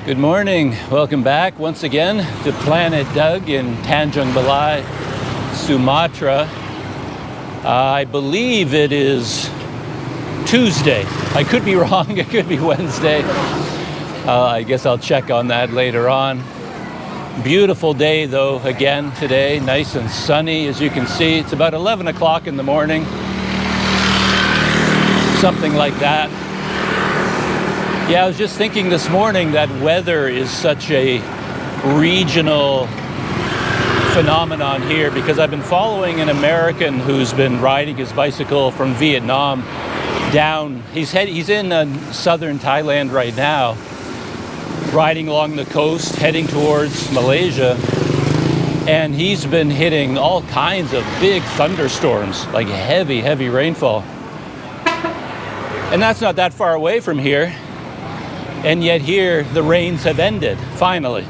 Good morning. Welcome back once again to Planet Doug in Tanjung Balai, Sumatra. I believe it is Tuesday. I could be wrong. It could be Wednesday. I guess I'll check on that later on. Beautiful day though, again today. Nice and sunny, as you can see. It's about 11 o'clock in the morning. Something like that. Yeah, I was just thinking this morning that weather is such a regional phenomenon here, because I've been following an American who's been riding his bicycle from Vietnam down. He's in southern Thailand right now, riding along the coast, heading towards Malaysia. And he's been hitting all kinds of big thunderstorms, like heavy, heavy rainfall. And that's not that far away from here. And yet here, the rains have ended, finally.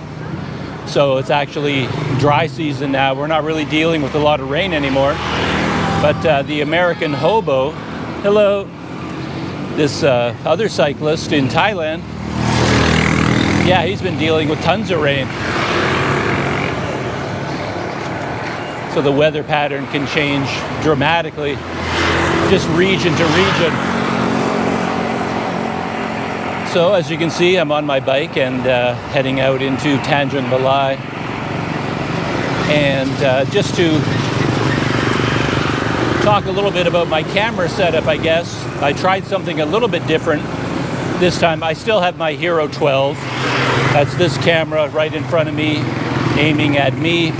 So it's actually dry season now. We're not really dealing with a lot of rain anymore. But the American hobo, hello, this other cyclist in Thailand, yeah, he's been dealing with tons of rain. So the weather pattern can change dramatically, just region to region. So as you can see, I'm on my bike and heading out into Tanjung Balai. And just to talk a little bit about my camera setup, I guess. I tried something a little bit different this time. I still have my Hero 12. That's this camera right in front of me, aiming at me.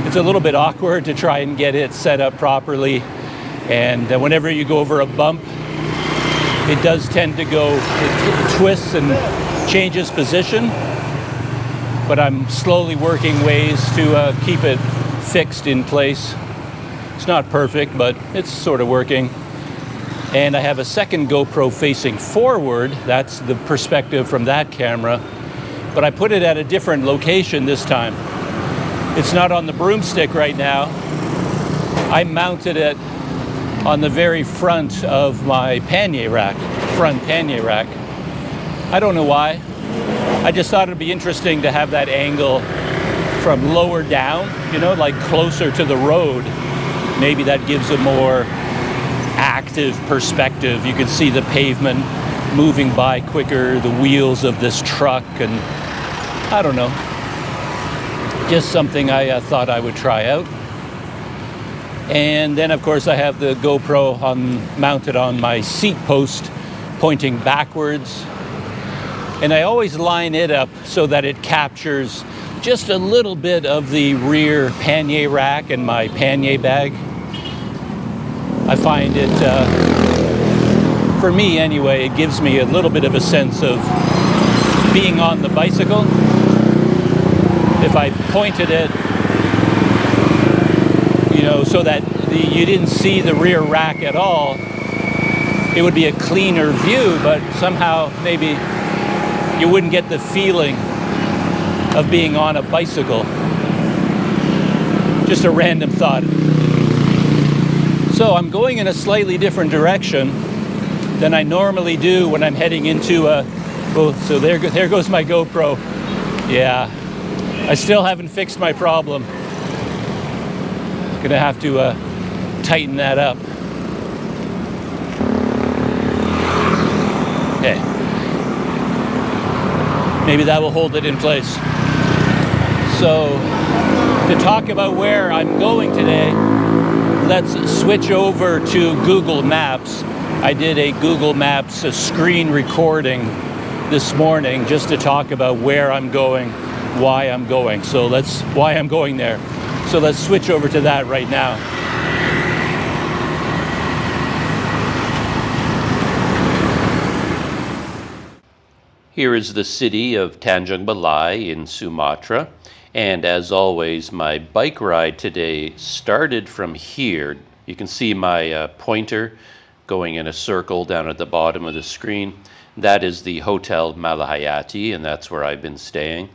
It's a little bit awkward to try and get it set up properly. And whenever you go over a bump, it does tend to go, it twists and changes position, but I'm slowly working ways to keep it fixed in place. It's not perfect, but it's sort of working. And I have a second GoPro facing forward. That's the perspective from that camera, but I put it at a different location this time. It's not on the broomstick right now. I mounted it on the very front of my pannier rack, front pannier rack. I don't know why. I just thought it'd be interesting to have that angle from lower down, you know, like closer to the road. Maybe that gives a more active perspective. You can see the pavement moving by quicker, the wheels of this truck, and I don't know. Just something I thought I would try out. And then, of course, I have the GoPro mounted on my seat post, pointing backwards. And I always line it up so that it captures just a little bit of the rear pannier rack and my pannier bag. I find it, for me anyway, it gives me a little bit of a sense of being on the bicycle. If I pointed it, you know, so that you didn't see the rear rack at all, it would be a cleaner view, but somehow maybe you wouldn't get the feeling of being on a bicycle. Just a random thought. So I'm going in a slightly different direction than I normally do when I'm heading into a, oh, so there goes my GoPro. Yeah, I still haven't fixed my problem. Gonna have to tighten that up. Okay. Maybe that will hold it in place. So, to talk about where I'm going today, let's switch over to Google Maps. I did a Google Maps screen recording this morning just to talk about where I'm going, why I'm going. So why I'm going there. So let's switch over to that right now. Here is the city of Tanjung Balai in Sumatra. And as always, my bike ride today started from here. You can see my pointer going in a circle down at the bottom of the screen. That is the Hotel Malahayati, and that's where I've been staying.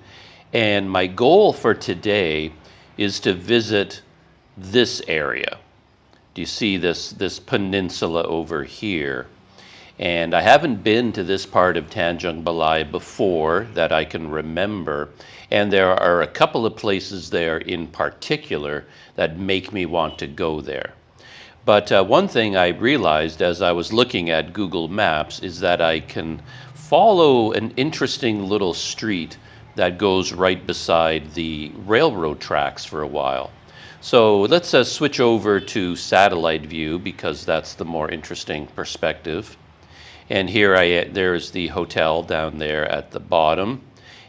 And my goal for today is to visit this area. Do you see this peninsula over here? And I haven't been to this part of Tanjung Balai before that I can remember. And there are a couple of places there in particular that make me want to go there. But one thing I realized as I was looking at Google Maps is that I can follow an interesting little street that goes right beside the railroad tracks for a while. So let's switch over to satellite view because that's the more interesting perspective. And here there's the hotel down there at the bottom.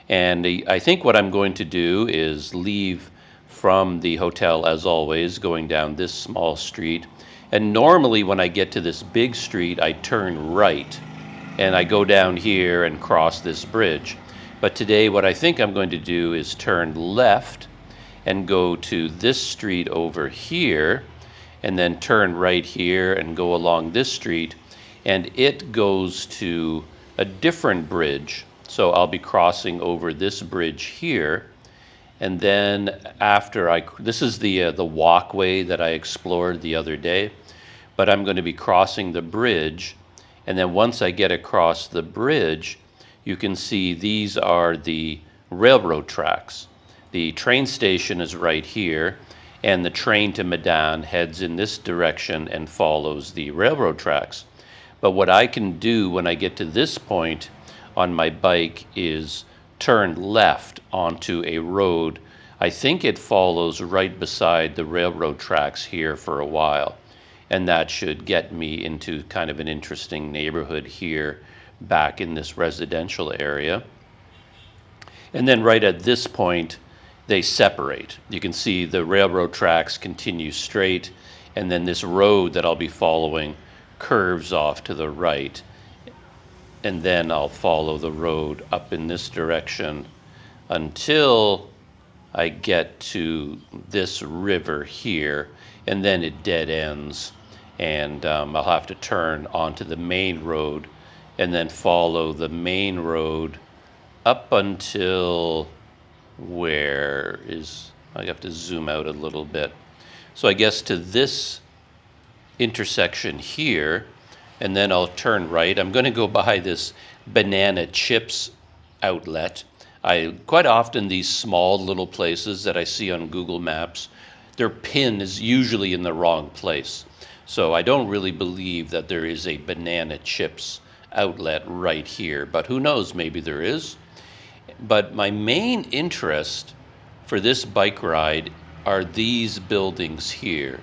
And I think what I'm going to do is leave from the hotel as always, going down this small street. And normally when I get to this big street, I turn right and I go down here and cross this bridge. But today what I think I'm going to do is turn left and go to this street over here and then turn right here and go along this street. And it goes to a different bridge. So I'll be crossing over this bridge here. And then after this is the walkway that I explored the other day, but I'm going to be crossing the bridge. And then once I get across the bridge, you can see these are the railroad tracks. The train station is right here, and the train to Medan heads in this direction and follows the railroad tracks. But what I can do when I get to this point on my bike is turn left onto a road. I think it follows right beside the railroad tracks here for a while. And that should get me into kind of an interesting neighborhood here back in this residential area. And then right at this point, they separate. You can see the railroad tracks continue straight, and then this road that I'll be following curves off to the right, and then I'll follow the road up in this direction until I get to this river here, and then it dead ends, and I'll have to turn onto the main road and then follow the main road up until I have to zoom out a little bit. So I guess to this intersection here, and then I'll turn right. I'm going to go by this banana chips outlet. Quite often these small little places that I see on Google Maps, their pin is usually in the wrong place. So I don't really believe that there is a banana chips outlet right here, but who knows, maybe there is. But my main interest for this bike ride are these buildings here.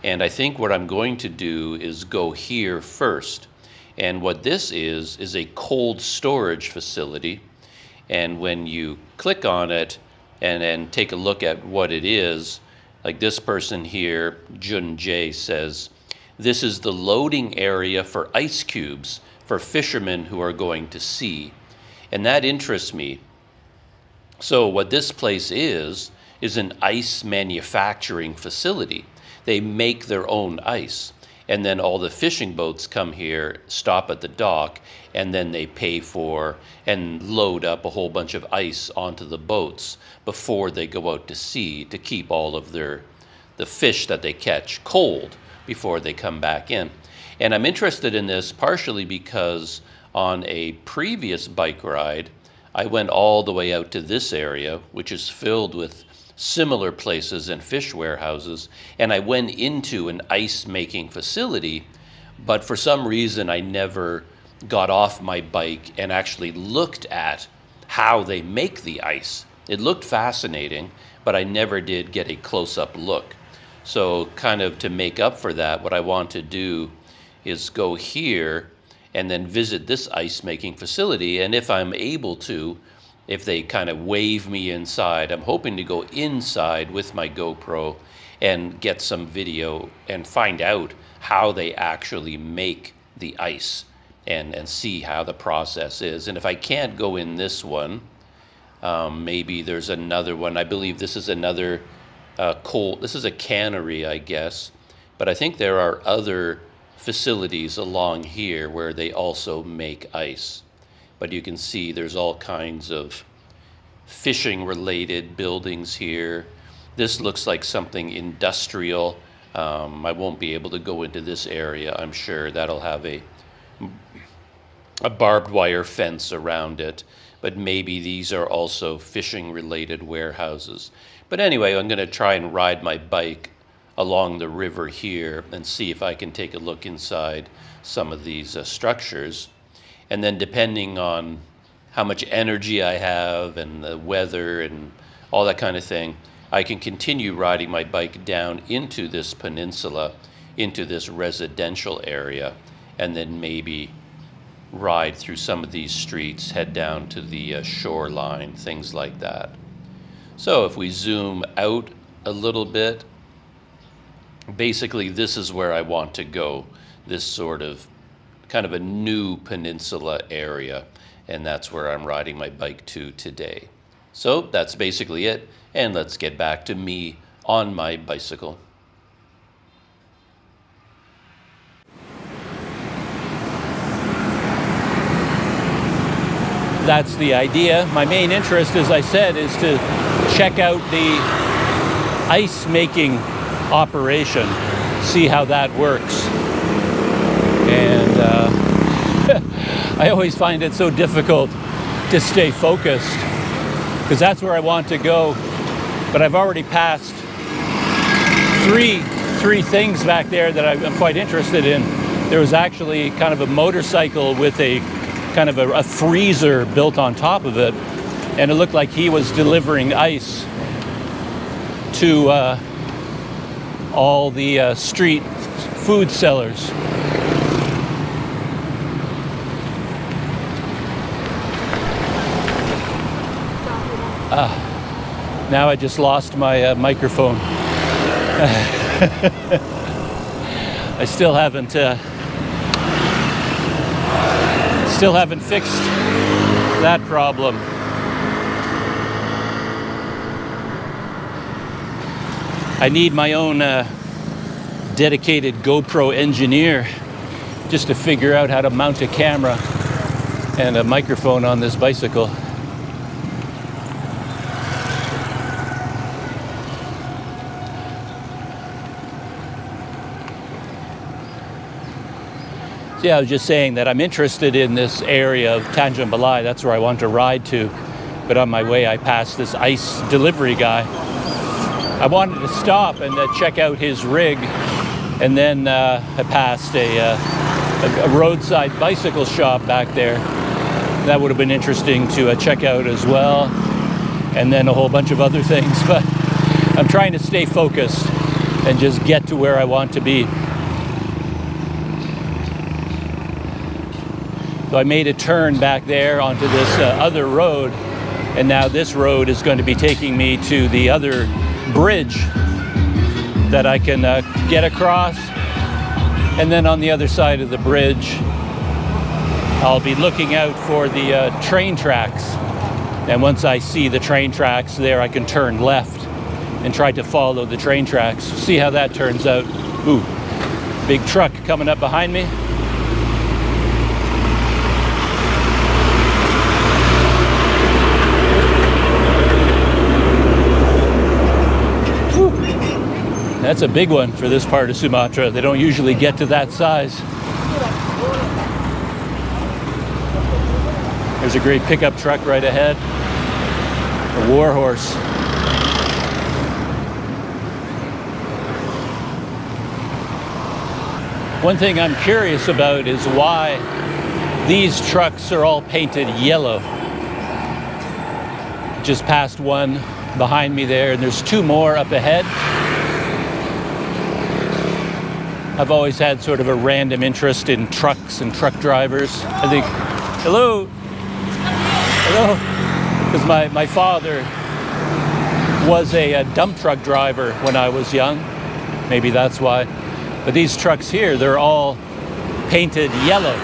And I think what I'm going to do is go here first. And what this is a cold storage facility. And when you click on it and then take a look at what it is, like this person here, Jun Jae, says, this is the loading area for ice cubes for fishermen who are going to sea. And that interests me. So what this place is an ice manufacturing facility. They make their own ice. And then all the fishing boats come here, stop at the dock, and then they pay for and load up a whole bunch of ice onto the boats before they go out to sea to keep all of the fish that they catch cold before they come back in. And I'm interested in this partially because on a previous bike ride, I went all the way out to this area, which is filled with similar places and fish warehouses, and I went into an ice making facility, but for some reason I never got off my bike and actually looked at how they make the ice. It looked fascinating, but I never did get a close-up look. So kind of to make up for that, what I want to do is go here and then visit this ice making facility, and if I'm able to, if they kind of wave me inside, I'm hoping to go inside with my GoPro and get some video and find out how they actually make the ice and see how the process is. And if I can't go in this one, maybe there's another one. I believe this is another this is a cannery, I guess. But I think there are other facilities along here where they also make ice. But you can see there's all kinds of fishing related buildings here. This looks like something industrial. I won't be able to go into this area, I'm sure. That'll have a a barbed wire fence around it, but maybe these are also fishing related warehouses. But anyway, I'm going to try and ride my bike along the river here and see if I can take a look inside some of these structures. And then depending on how much energy I have and the weather and all that kind of thing, I can continue riding my bike down into this peninsula, into this residential area, and then maybe ride through some of these streets, head down to the shoreline, things like that. So if we zoom out a little bit, basically this is where I want to go, this sort of kind of a new peninsula area, and that's where I'm riding my bike to today. So that's basically it, and let's get back to me on my bicycle. That's the idea. My main interest, as I said, is to check out the ice making operation, see how that works. And I always find it so difficult to stay focused, because that's where I want to go. But I've already passed three things back there that I'm quite interested in. There was actually kind of a motorcycle with a kind of a freezer built on top of it, and it looked like he was delivering ice to all the street food sellers. Now I just lost my microphone. I still haven't fixed that problem. I need my own dedicated GoPro engineer just to figure out how to mount a camera and a microphone on this bicycle. Yeah, I was just saying that I'm interested in this area of Tanjung Balai. That's where I want to ride to. But on my way, I passed this ice delivery guy. I wanted to stop and check out his rig. And then I passed a roadside bicycle shop back there. That would have been interesting to check out as well. And then a whole bunch of other things. But I'm trying to stay focused and just get to where I want to be. So I made a turn back there onto this other road, and now this road is going to be taking me to the other bridge that I can get across. And then on the other side of the bridge, I'll be looking out for the train tracks. And once I see the train tracks there, I can turn left and try to follow the train tracks. See how that turns out. Ooh, big truck coming up behind me. That's a big one for this part of Sumatra. They don't usually get to that size. There's a great pickup truck right ahead. A warhorse. One thing I'm curious about is why these trucks are all painted yellow. Just passed one behind me there, and there's two more up ahead. I've always had sort of a random interest in trucks and truck drivers. I think, hello, because my father was a dump truck driver when I was young. Maybe that's why. But these trucks here, they're all painted yellow.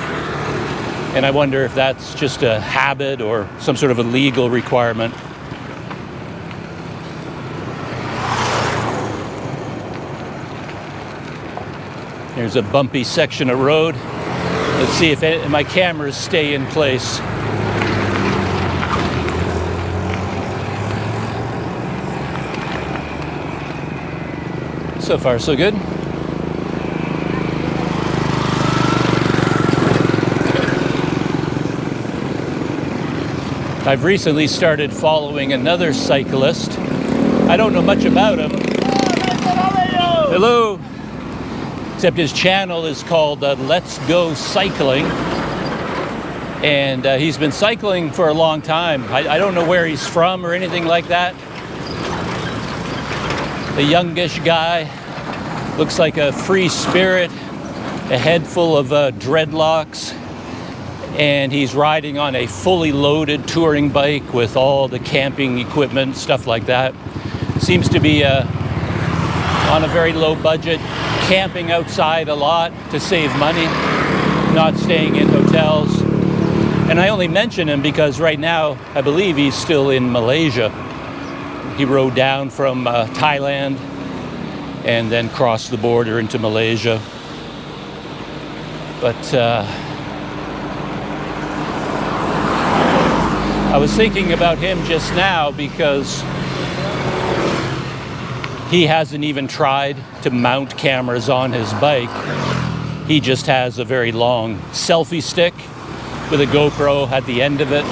And I wonder if that's just a habit or some sort of a legal requirement. There's a bumpy section of road. Let's see if my cameras stay in place. So far, so good. I've recently started following another cyclist. I don't know much about him. Hello. Except his channel is called Let's Go Cycling. And he's been cycling for a long time. I don't know where he's from or anything like that. A youngish guy. Looks like a free spirit. A head full of dreadlocks. And he's riding on a fully loaded touring bike with all the camping equipment, stuff like that. Seems to be on a very low budget, camping outside a lot to save money, not staying in hotels. And I only mention him because right now, I believe he's still in Malaysia. He rode down from Thailand and then crossed the border into Malaysia. But I was thinking about him just now because he hasn't even tried to mount cameras on his bike. He just has a very long selfie stick with a GoPro at the end of it.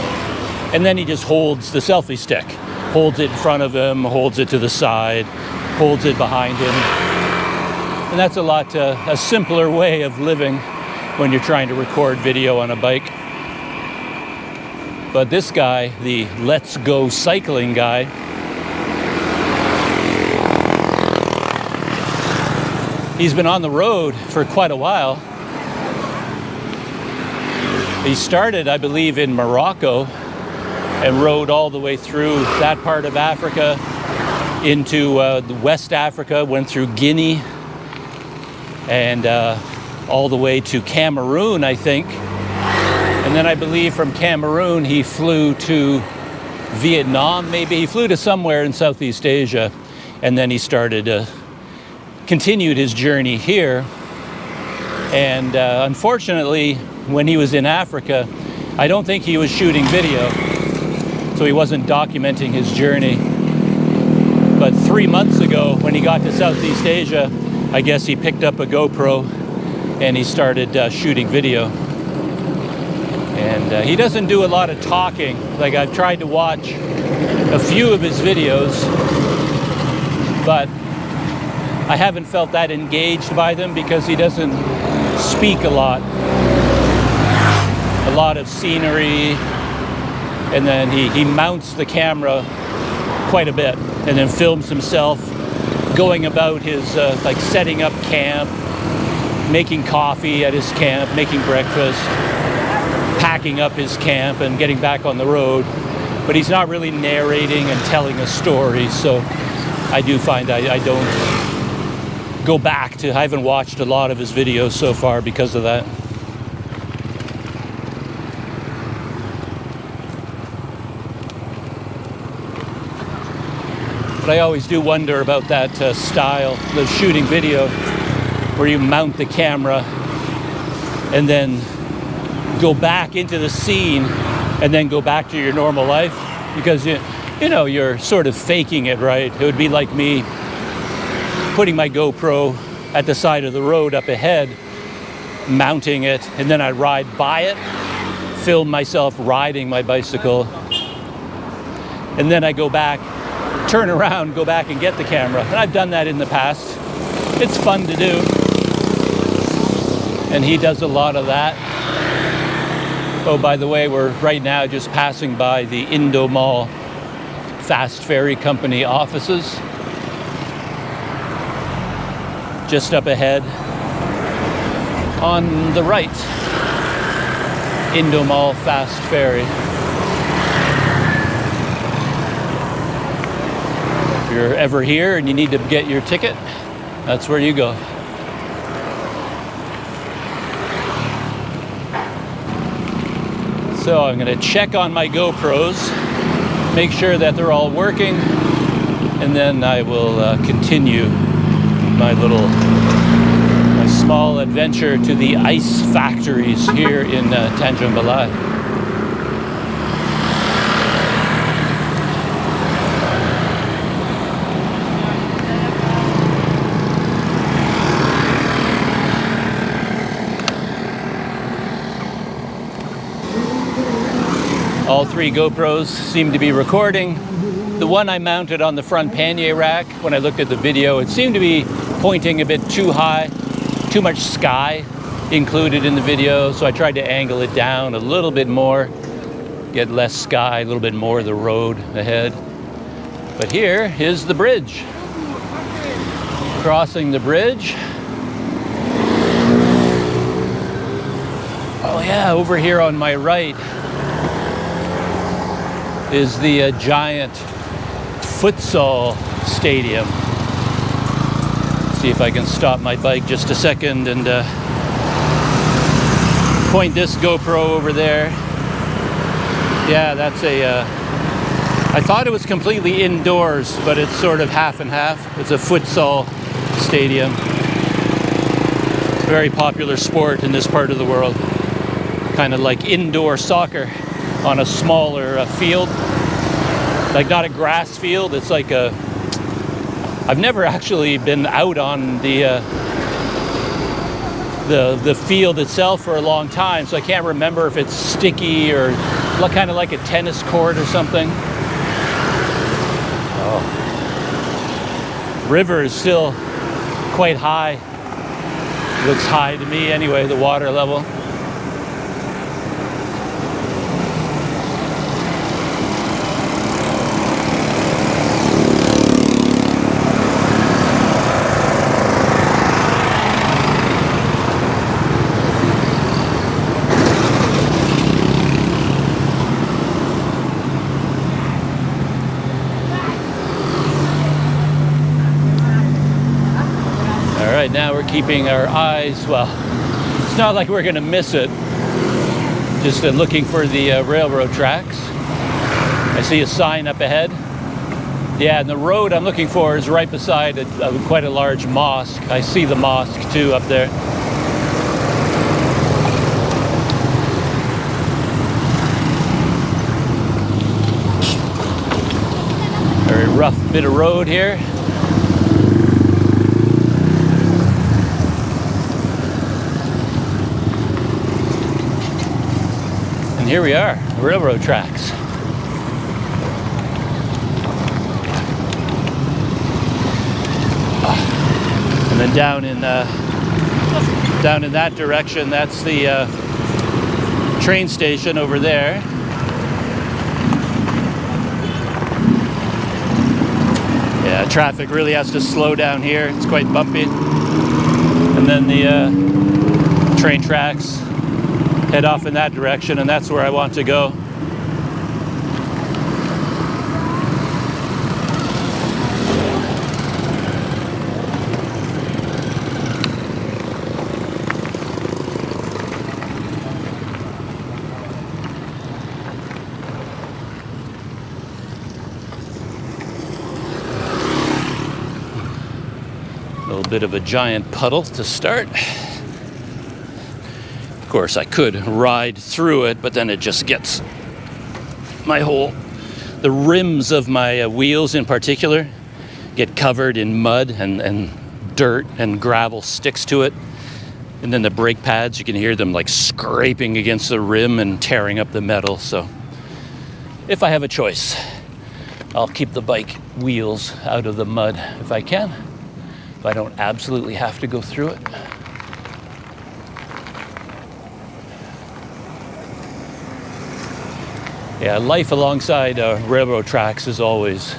And then he just holds the selfie stick. Holds it in front of him, holds it to the side, holds it behind him. And that's a simpler way of living when you're trying to record video on a bike. But this guy, the Let's Go Cycling guy, he's been on the road for quite a while. He started, I believe, in Morocco and rode all the way through that part of Africa into West Africa, went through Guinea and all the way to Cameroon, I think. And then I believe from Cameroon he flew to Vietnam, maybe. He flew to somewhere in Southeast Asia, and then he continued his journey here. And unfortunately, when he was in Africa, I don't think he was shooting video, so he wasn't documenting his journey. But 3 months ago, when he got to Southeast Asia, I guess he picked up a GoPro and he started shooting video. And he doesn't do a lot of talking. Like, I've tried to watch a few of his videos, but I haven't felt that engaged by them because he doesn't speak a lot. A lot of scenery, and then he mounts the camera quite a bit and then films himself going about his like setting up camp, making coffee at his camp, making breakfast, packing up his camp and getting back on the road. But he's not really narrating and telling a story, so I do find I don't go back to, I haven't watched a lot of his videos so far because of that. But I always do wonder about that style of shooting video where you mount the camera and then go back into the scene and then go back to your normal life, because you know you're sort of faking it, right? It would be like me putting my GoPro at the side of the road up ahead, mounting it, and then I ride by it, film myself riding my bicycle, and then I go back, turn around, go back and get the camera. And I've done that in the past. It's fun to do. And he does a lot of that. Oh, by the way, we're right now just passing by the Indo Mall Fast Ferry Company offices. Just up ahead on the right, Indo Mall Fast Ferry. If you're ever here and you need to get your ticket, that's where you go. So I'm going to check on my GoPros, make sure that they're all working, and then I will continue my small adventure to the ice factories here in Tanjung Balai. All 3 GoPros seem to be recording. The one I mounted on the front pannier rack, when I looked at the video, it seemed to be pointing a bit too high, too much sky included in the video, so I tried to angle it down a little bit more, get less sky, a little bit more of the road ahead. But here is the bridge. Crossing the bridge. Oh yeah, over here on my right is the giant futsal stadium. See if I can stop my bike just a second and point this GoPro over there. Yeah, that's I thought it was completely indoors, but it's sort of half and half. It's a futsal stadium. Very popular sport in this part of the world. Kind of like indoor soccer on a smaller field. Like not a grass field, it's like a... I've never actually been out on the field itself for a long time, so I can't remember if it's sticky or kind of like a tennis court or something. Oh. River is still quite high. Looks high to me anyway, the water level. Now we're keeping our eyes, well, it's not like we're going to miss it, just looking for the railroad tracks. I see a sign up ahead. Yeah, and the road I'm looking for is right beside quite a large mosque. I see the mosque too up there. Very rough bit of road here. And here we are, railroad tracks. And then down in that direction, that's the train station over there. Yeah, traffic really has to slow down here. It's quite bumpy. And then the train tracks head off in that direction, and that's where I want to go. A little bit of a giant puddle to start. Of course, I could ride through it, but then it just gets the rims of my wheels in particular get covered in mud and dirt, and gravel sticks to it. And then the brake pads, you can hear them like scraping against the rim and tearing up the metal. So if I have a choice, I'll keep the bike wheels out of the mud if I can, if I don't absolutely have to go through it. Yeah, life alongside railroad tracks is always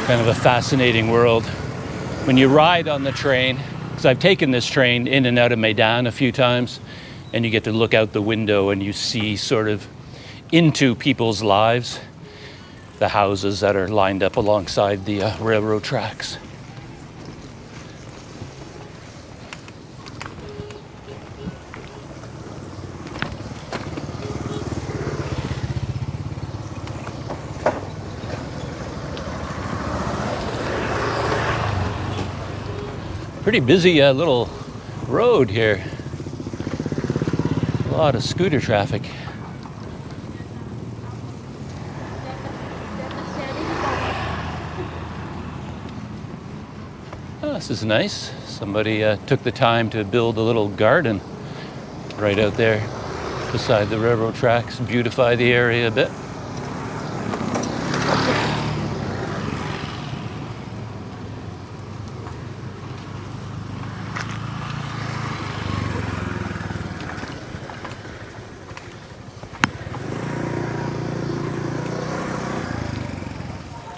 kind of a fascinating world. When you ride on the train, because I've taken this train in and out of Medan a few times, and you get to look out the window and you see sort of into people's lives, the houses that are lined up alongside the railroad tracks. Pretty busy little road here. A lot of scooter traffic. Oh, this is nice. Somebody took the time to build a little garden right out there. beside the railroad tracks, beautify the area a bit.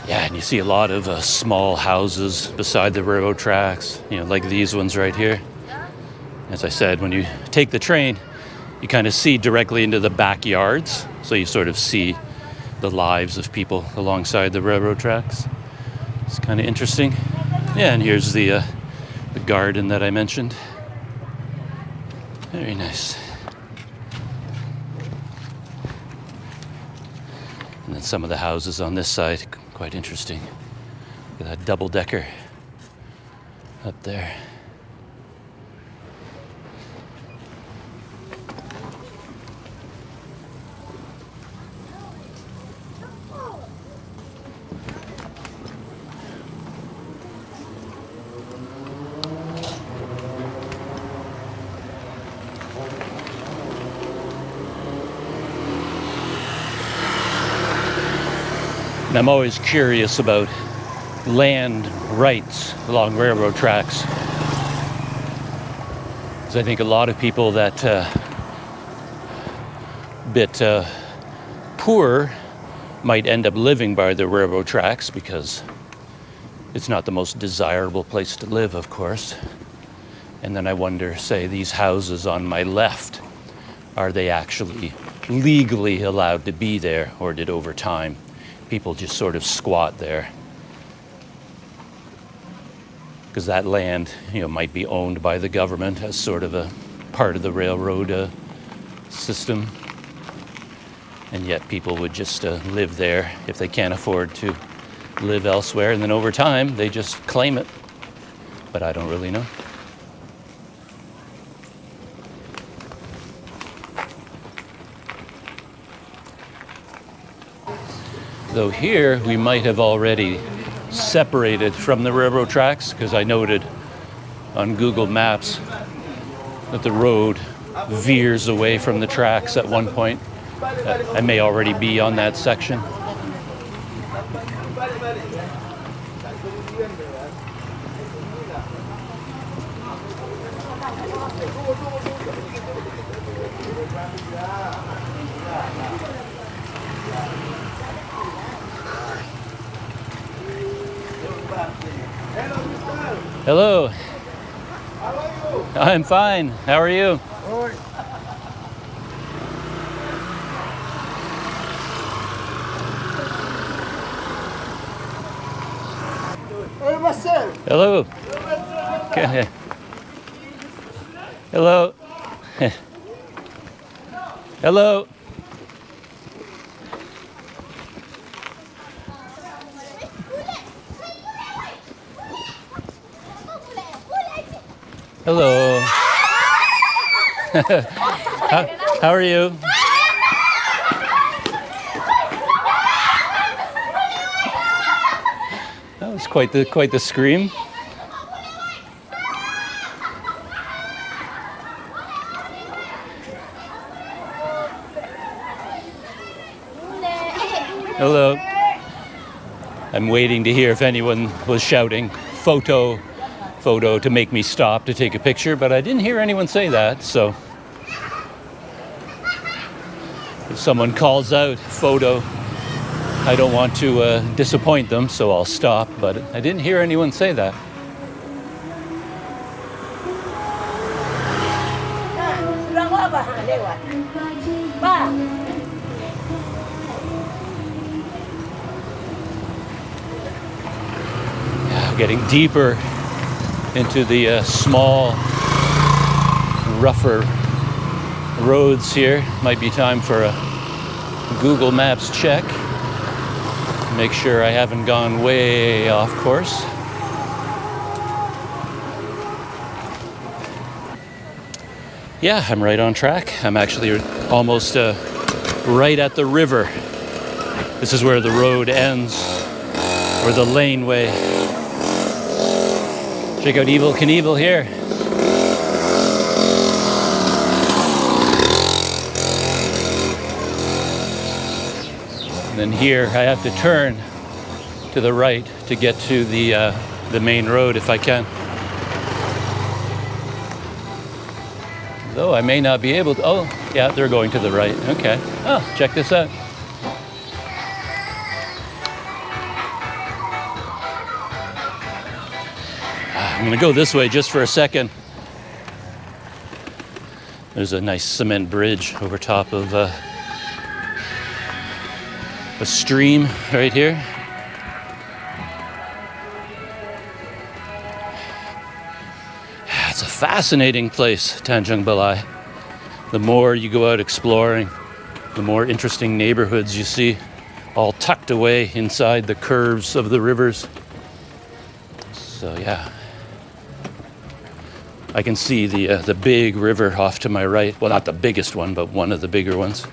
Yeah, and you see a lot of small houses beside the railroad tracks, you know, like these ones right here. As I said, when you take the train, you kind of see directly into the backyards, so you sort of see the lives of people alongside the railroad tracks. It's kind of interesting. Yeah, and here's the garden that I mentioned. Very nice. And then some of the houses on this side, quite interesting. Look at that double-decker up there. And I'm always curious about land rights along railroad tracks. Because I think a lot of people that bit poor might end up living by the railroad tracks because it's not the most desirable place to live, of course. And then I wonder, say, these houses on my left, are they actually legally allowed to be there, or did over time people just sort of squat there? Because that land, you know, might be owned by the government as sort of a part of the railroad system, and yet people would just live there if they can't afford to live elsewhere, and then over time they just claim it. But I don't really know. Though here we might have already separated from the railroad tracks, because I noted on Google Maps that the road veers away from the tracks at one point. I may already be on that section. Hello. How are you? I'm fine. How are you? Oi. Oi, Marcelo. Hello. Okay. Hello. Hello. Hello. How are you? That was quite the scream. Hello. I'm waiting to hear if anyone was shouting photo to make me stop to take a picture, but I didn't hear anyone say that, so if someone calls out photo, I don't want to disappoint them, so I'll stop, but I didn't hear anyone say that. Yeah, getting deeper into the small, rougher roads here. Might be time for a Google Maps check. Make sure I haven't gone way off course. Yeah, I'm right on track. I'm actually almost right at the river. This is where the road ends, or the laneway. Check out Evel Knievel here. And then here I have to turn to the right to get to the main road if I can. Though I may not be able to. Oh, yeah, they're going to the right. Okay. Oh, check this out. I'm going to go this way just for a second. There's a nice cement bridge over top of a stream right here. It's a fascinating place, Tanjung Balai. The more you go out exploring, the more interesting neighborhoods you see, all tucked away inside the curves of the rivers. So yeah, I can see the big river off to my right. Well, not the biggest one, but one of the bigger ones.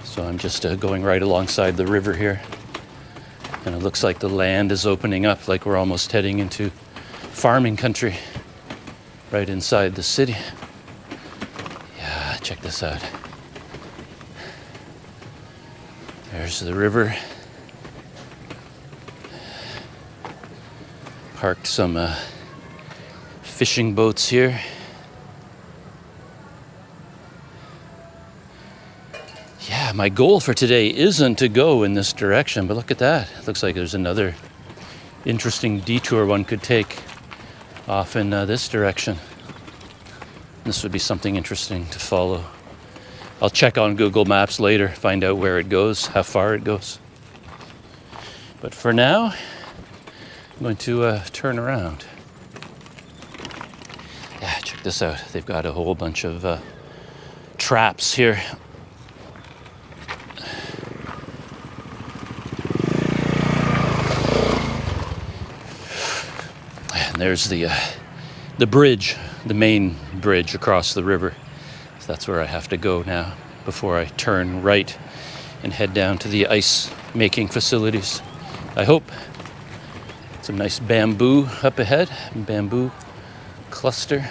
So I'm just going right alongside the river here. And it looks like the land is opening up, like we're almost heading into farming country right inside the city. Yeah, check this out. There's the river. Parked some fishing boats here. Yeah, my goal for today isn't to go in this direction, but look at that. It looks like there's another interesting detour one could take off in this direction. This would be something interesting to follow. I'll check on Google Maps later, find out where it goes, how far it goes. But for now, I'm going to turn around. Yeah, check this out. They've got a whole bunch of traps here. And there's the bridge, the main bridge across the river. So that's where I have to go now before I turn right and head down to the ice making facilities. I hope. Some nice bamboo up ahead, bamboo cluster.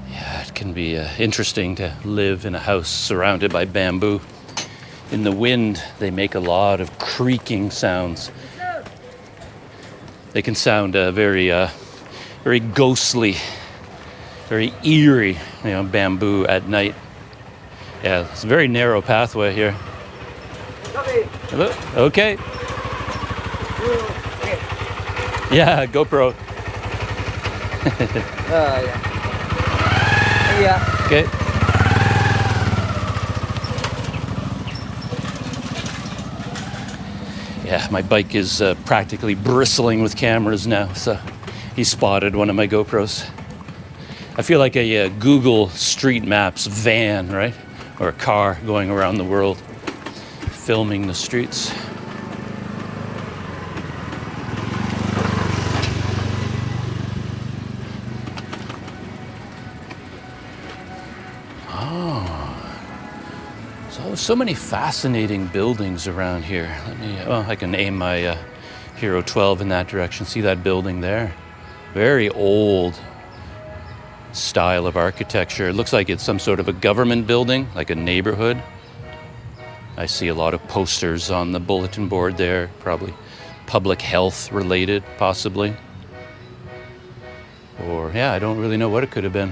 Yeah, it can be interesting to live in a house surrounded by bamboo. In the wind, they make a lot of creaking sounds. They can sound very ghostly, very eerie, bamboo at night. Yeah, it's a very narrow pathway here. Hello? Okay. Yeah, GoPro. Yeah. Okay. Yeah, my bike is practically bristling with cameras now, so he spotted one of my GoPros. I feel like a Google Street Maps van, right? Or a car going around the world, filming the streets. So many fascinating buildings around here. I can aim my Hero 12 in that direction. See that building there? Very old style of architecture. It looks like it's some sort of a government building, like a neighborhood. I see a lot of posters on the bulletin board there, probably public health related, possibly. Or, yeah, I don't really know what it could have been.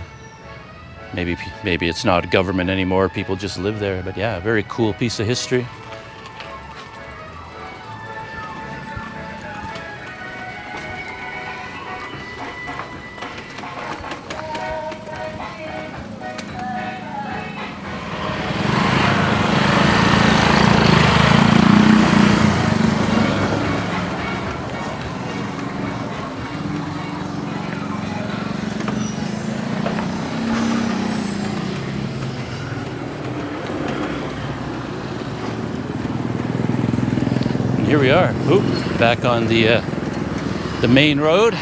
Maybe it's not government anymore, people just live there. But yeah, a very cool piece of history. Here we are, back on the main road.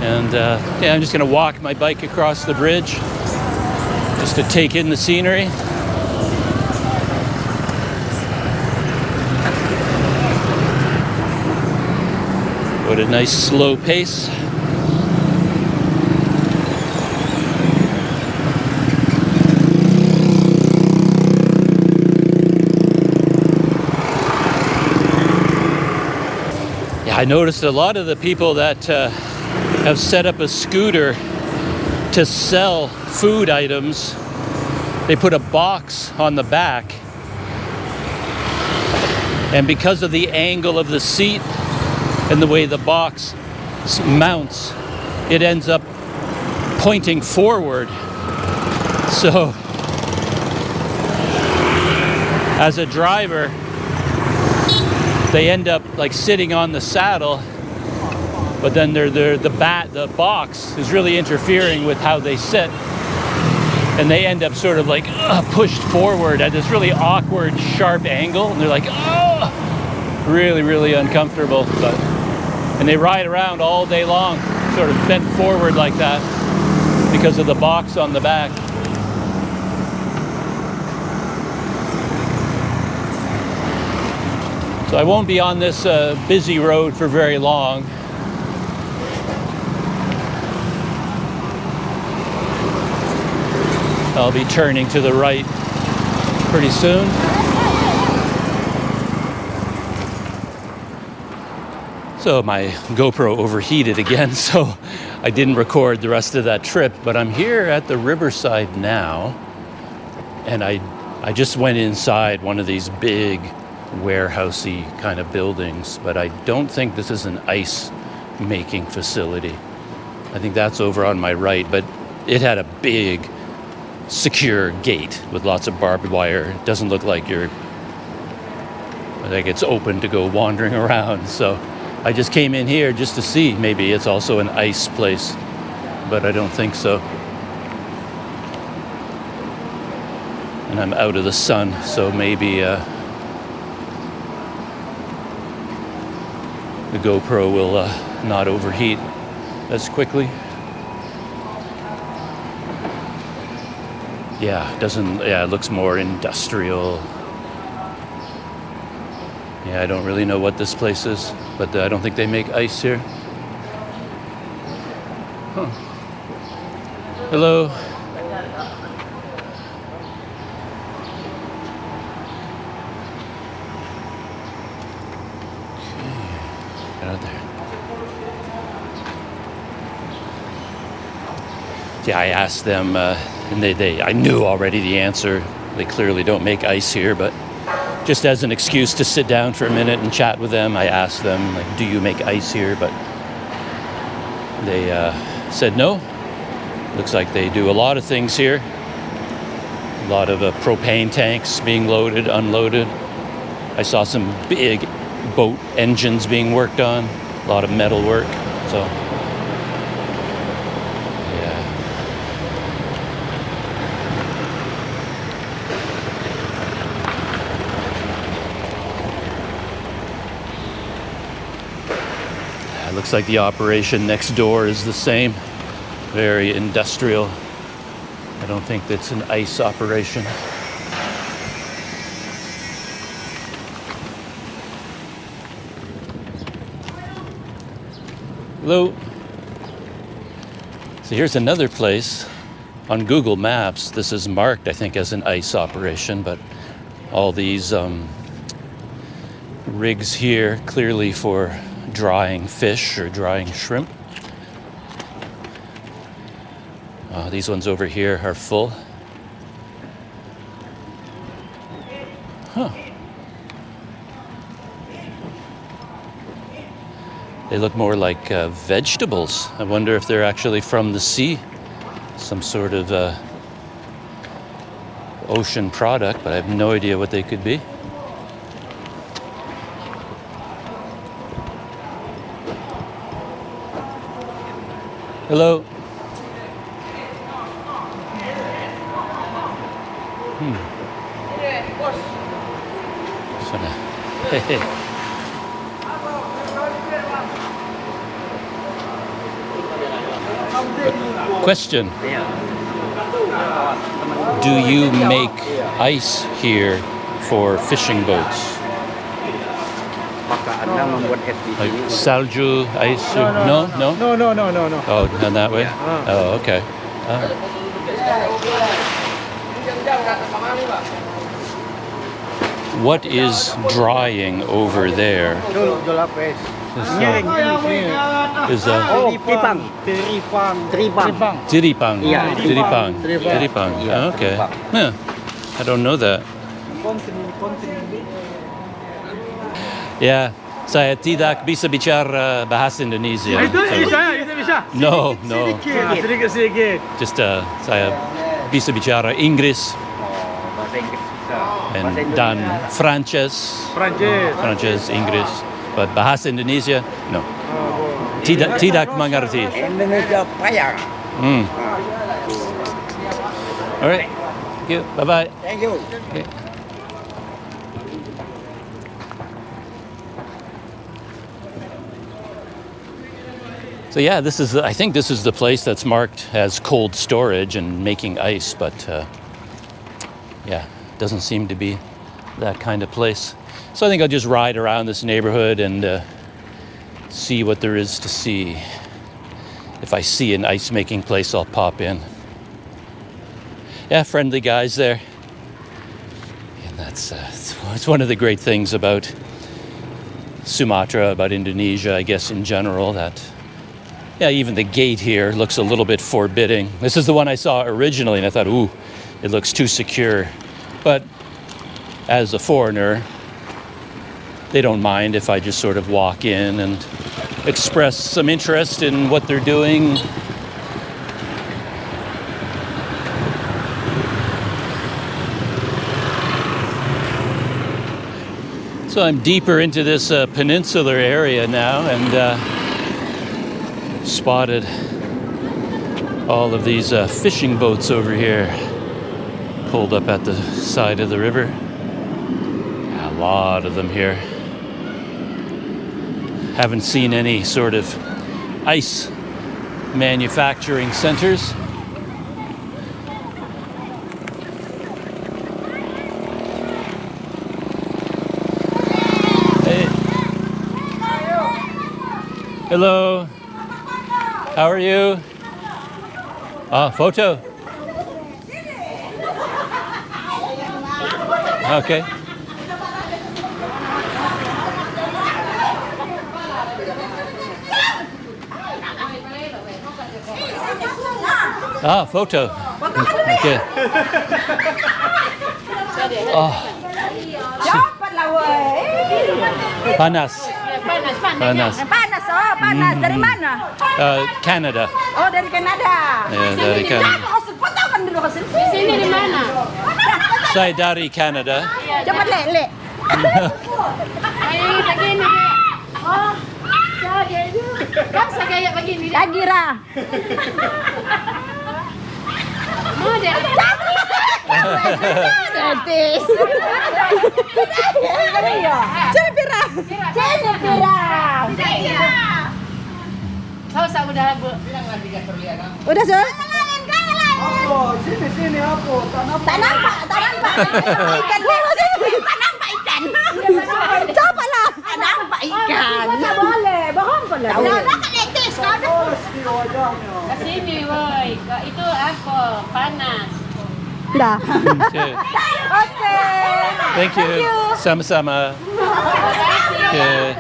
And yeah, I'm just gonna walk my bike across the bridge just to take in the scenery. Go at a nice slow pace. I noticed a lot of the people that have set up a scooter to sell food items, they put a box on the back, and because of the angle of the seat and the way the box mounts, it ends up pointing forward. So as a driver, they end up like sitting on the saddle, but then the box is really interfering with how they sit, and they end up sort of like pushed forward at this really awkward, sharp angle, and they're like, oh, really, really uncomfortable. And they ride around all day long, sort of bent forward like that because of the box on the back. So I won't be on this busy road for very long. I'll be turning to the right pretty soon. So my GoPro overheated again, so I didn't record the rest of that trip, but I'm here at the riverside now, and I just went inside one of these big warehousey kind of buildings, but I don't think this is an ice making facility. I think that's over on my right, but it had a big secure gate with lots of barbed wire. It doesn't look like it's open to go wandering around. So I just came in here just to see. Maybe it's also an ice place, but I don't think so. And I'm out of the sun, so maybe the GoPro will not overheat as quickly. It looks more industrial. Yeah, I don't really know what this place is, but I don't think they make ice here. Huh. Hello. Out there. Yeah, I asked them, and I knew already the answer. They clearly don't make ice here, but just as an excuse to sit down for a minute and chat with them, I asked them, like, do you make ice here? But they said no. Looks like they do a lot of things here. A lot of propane tanks being loaded, unloaded. I saw some big boat engines being worked on, a lot of metal work. So yeah, it looks like the operation next door is the same, very industrial. I don't think that's an ice operation. Hello. So here's another place on Google Maps. This is marked, I think, as an ice operation, but all these rigs here clearly for drying fish or drying shrimp. These ones over here are full. Huh. They look more like vegetables. I wonder if they're actually from the sea. Some sort of ocean product, but I have no idea what they could be. Hello. Hey. Question. Do you make ice here for fishing boats? Anda membuat es di Like sini. salju, ice? No? No, no, no, no. Oh, and that way? Oh, okay. What is drying over there? Jual apa es? Is Oh, tripang. Tripang. Diripang. Yeah. Diripang. Diripang. Diripang. Yeah, Okay. diripang. Yeah. I don't know that. Yeah. Saya tidak bisa bicara bahasa Indonesia. Itu bisa. No. Sedikit. Just saya bisa bicara Inggris Bahasa Inggris bisa. and Bahasa dan Indonesia. Prancis, Inggris. But bahasa Indonesia, no. Tidak mengerti. Indonesia payah. All right. Thank you. Bye-bye. Thank you. Okay. So yeah, I think this is the place that's marked as cold storage and making ice, but yeah, doesn't seem to be that kind of place. So I think I'll just ride around this neighborhood and see what there is to see. If I see an ice making place, I'll pop in. Yeah, friendly guys there. And that's it's one of the great things about Sumatra, about Indonesia, I guess in general, that yeah, even the gate here looks a little bit forbidding. This is the one I saw originally, and I thought, ooh, it looks too secure. But as a foreigner, they don't mind if I just sort of walk in and express some interest in what they're doing. So I'm deeper into this peninsular area now, and spotted all of these fishing boats over here pulled up at the side of the river. A lot of them here. Haven't seen any sort of ice manufacturing centers. Hey. Hello. How are you? Photo. Okay. Photo. Okay. Panas. Panas. Dari mana? Canada. Oh, dari Kanada. Ya, dari Canada. Potongkan dulu hasil. Di sini di mana? Saya dari Canada. Cepat lek. Ayo begini. Oh, saya itu. Kan saya kayak begini. Agira. Mau deh. Tetis. Cari pirang. Kau saya udah Udah, Sur? Apa? Sini apa? Tak nampak. Ikan dulu sini. Tak nampak ikan. Coba lah. Tak nampak ikan. Tak boleh. Bohong pun lah. Tak letis. Polos di wajahnya. ke sini, woi. Itu apa? Panas. Dah. Okay. Oke. Thank you. Sama-sama. Okay.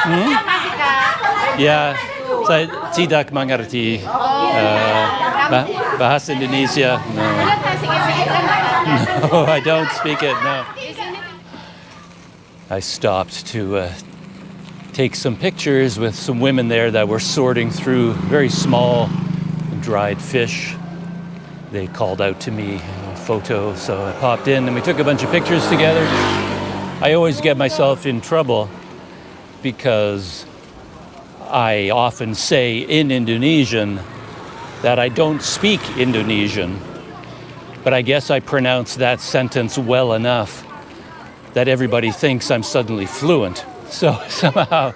Makasih, Kak. Ya, saya tidak mengerti bahasa Indonesia. No. No, I don't speak it. No. I stopped to take some pictures with some women there that were sorting through very small dried fish. They called out to me a photo, so I popped in and we took a bunch of pictures together. I always get myself in trouble because I often say in Indonesian that I don't speak Indonesian, but I guess I pronounce that sentence well enough that everybody thinks I'm suddenly fluent. So somehow,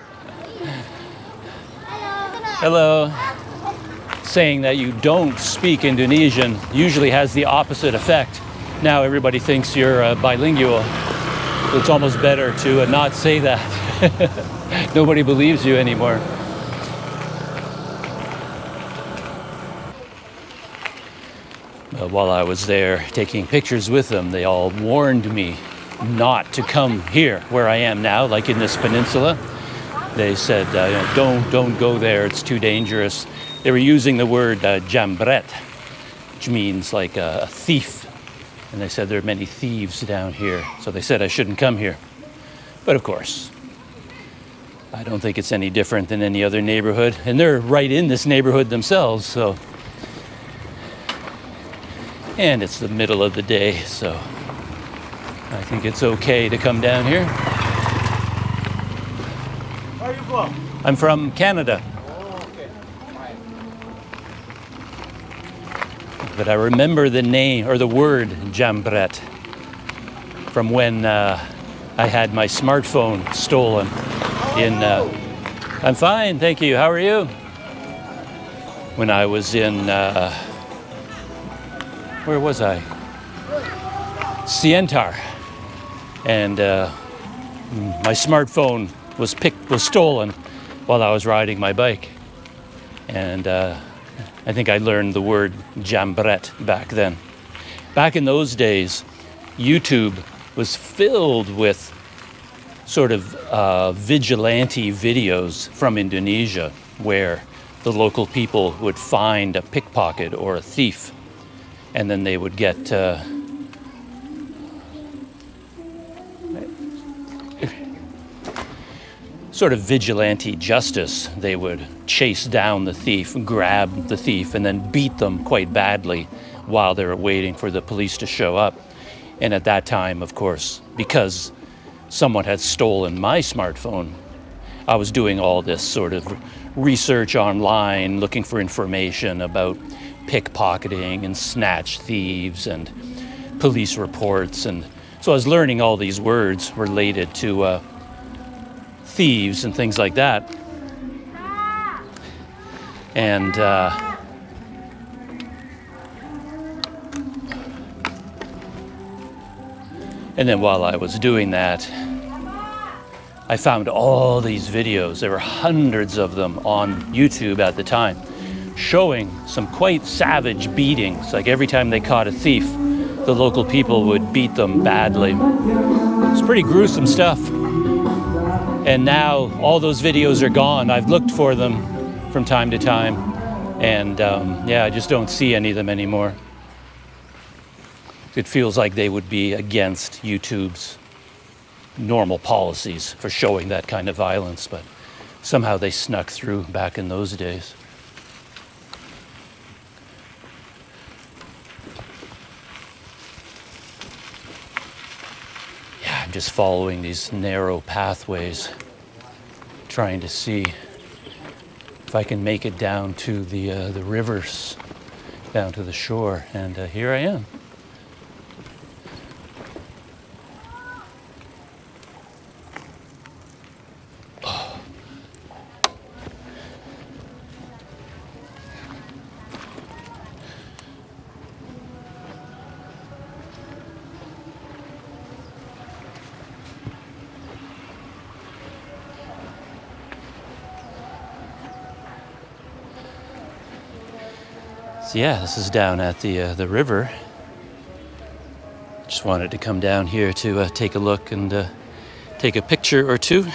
hello, saying that you don't speak Indonesian usually has the opposite effect. Now everybody thinks you're bilingual. It's almost better to not say that. Nobody believes you anymore. While I was there taking pictures with them, they all warned me not to come here where I am now, like in this peninsula. They said, don't go there, it's too dangerous. They were using the word jambret, which means like a thief. And they said there are many thieves down here. So they said I shouldn't come here. But of course, I don't think it's any different than any other neighborhood. And they're right in this neighborhood themselves, so. And it's the middle of the day, so I think it's okay to come down here. Where are you from? I'm from Canada. But I remember the name, or the word, jambret, from when I had my smartphone stolen in... I'm fine, thank you. How are you? When I was in... where was I? Sientar. And my smartphone was stolen while I was riding my bike. And I think I learned the word jambret back then. Back in those days, YouTube was filled with sort of vigilante videos from Indonesia where the local people would find a pickpocket or a thief, and then they would get sort of vigilante justice. They would chase down the thief, grab the thief, and then beat them quite badly while they were waiting for the police to show up. And at that time, of course, because someone had stolen my smartphone, I was doing all this sort of research online, looking for information about pickpocketing and snatch thieves and police reports. And so I was learning all these words related to thieves and things like that. And then while I was doing that, I found all these videos. There were hundreds of them on YouTube at the time, showing some quite savage beatings. Like every time they caught a thief, the local people would beat them badly. It's pretty gruesome stuff. And now all those videos are gone. I've looked for them from time to time, and I just don't see any of them anymore. It feels like they would be against YouTube's normal policies for showing that kind of violence, but somehow they snuck through back in those days. Yeah, I'm just following these narrow pathways, trying to see if I can make it down to the rivers, down to the shore, and here I am. So yeah, this is down at the river. Just wanted to come down here to take a look and take a picture or two.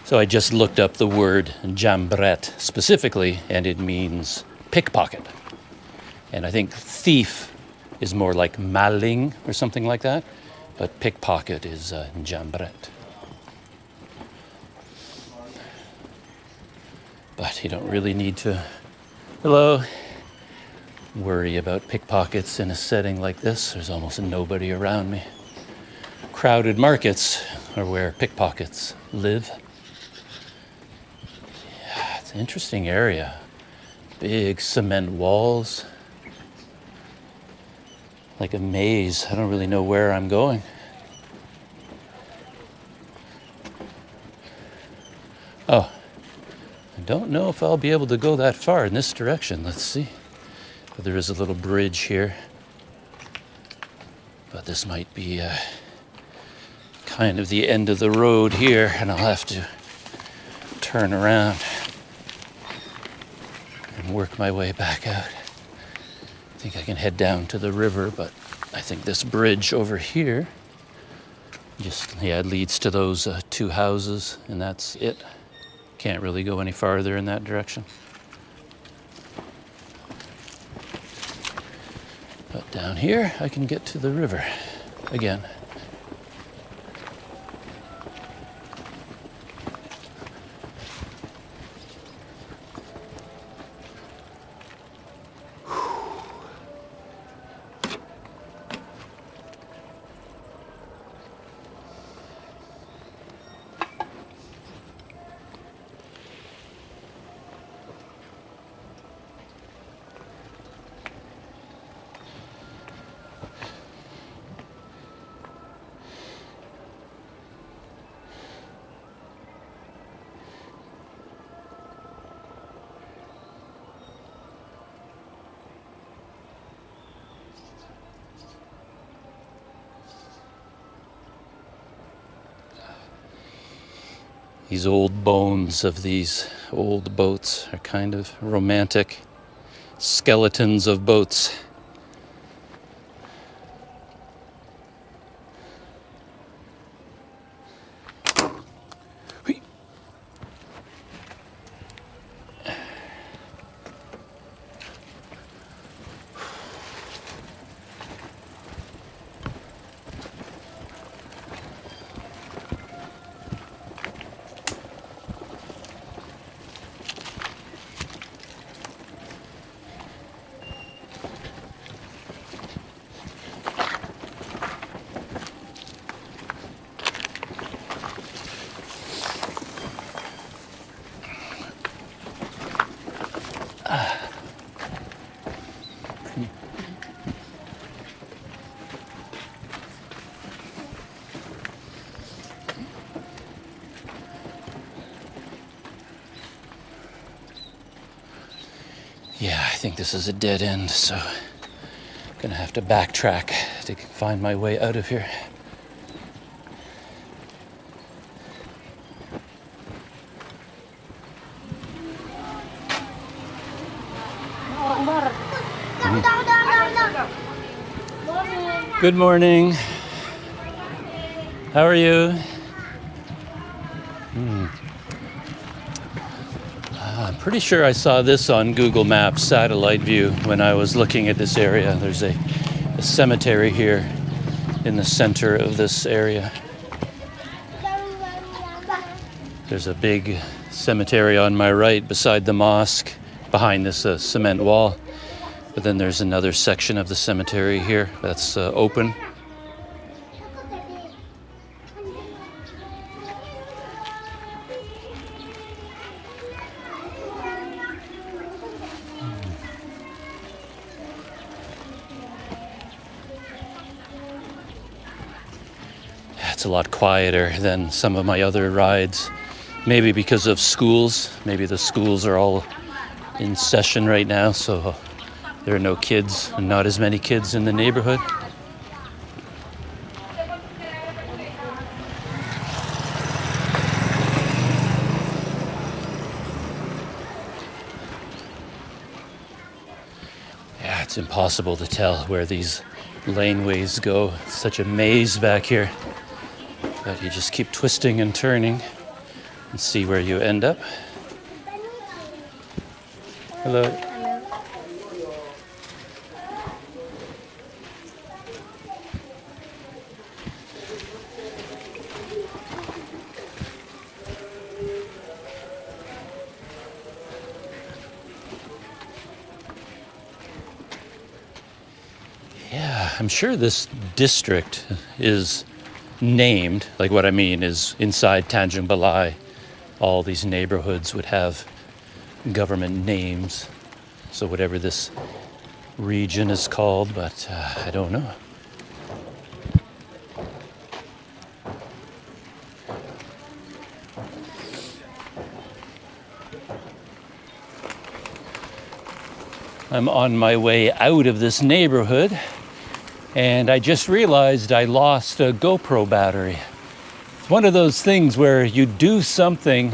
So I just looked up the word jambret specifically, and it means pickpocket. And I think thief is more like maling or something like that. But pickpocket is jambret. But you don't really need to, hello, worry about pickpockets in a setting like this. There's almost nobody around me. Crowded markets are where pickpockets live. Yeah, it's an interesting area. Big cement walls. Like a maze. I don't really know where I'm going. Oh. I don't know if I'll be able to go that far in this direction. Let's see. But there is a little bridge here. But this might be kind of the end of the road here, and I'll have to turn around and work my way back out. I think I can head down to the river, but I think this bridge over here just, yeah, it leads to those two houses, and that's it. Can't really go any farther in that direction. But down here, I can get to the river again. These old bones of these old boats are kind of romantic skeletons of boats. Yeah, I think this is a dead end, so I'm gonna have to backtrack to find my way out of here. Good morning. How are you? I'm pretty sure I saw this on Google Maps satellite view when I was looking at this area. There's a cemetery here in the center of this area. There's a big cemetery on my right beside the mosque behind this cement wall. But then there's another section of the cemetery here that's open. It's a lot quieter than some of my other rides. Maybe because of schools. Maybe the schools are all in session right now, so there are no kids, and not as many kids in the neighborhood. Yeah, it's impossible to tell where these laneways go. It's such a maze back here. But you just keep twisting and turning and see where you end up. Hello. I'm sure this district is named, like what I mean is inside Tanjung Balai, all these neighborhoods would have government names. So whatever this region is called, but I don't know. I'm on my way out of this neighborhood, and I just realized I lost a GoPro battery. It's one of those things where you do something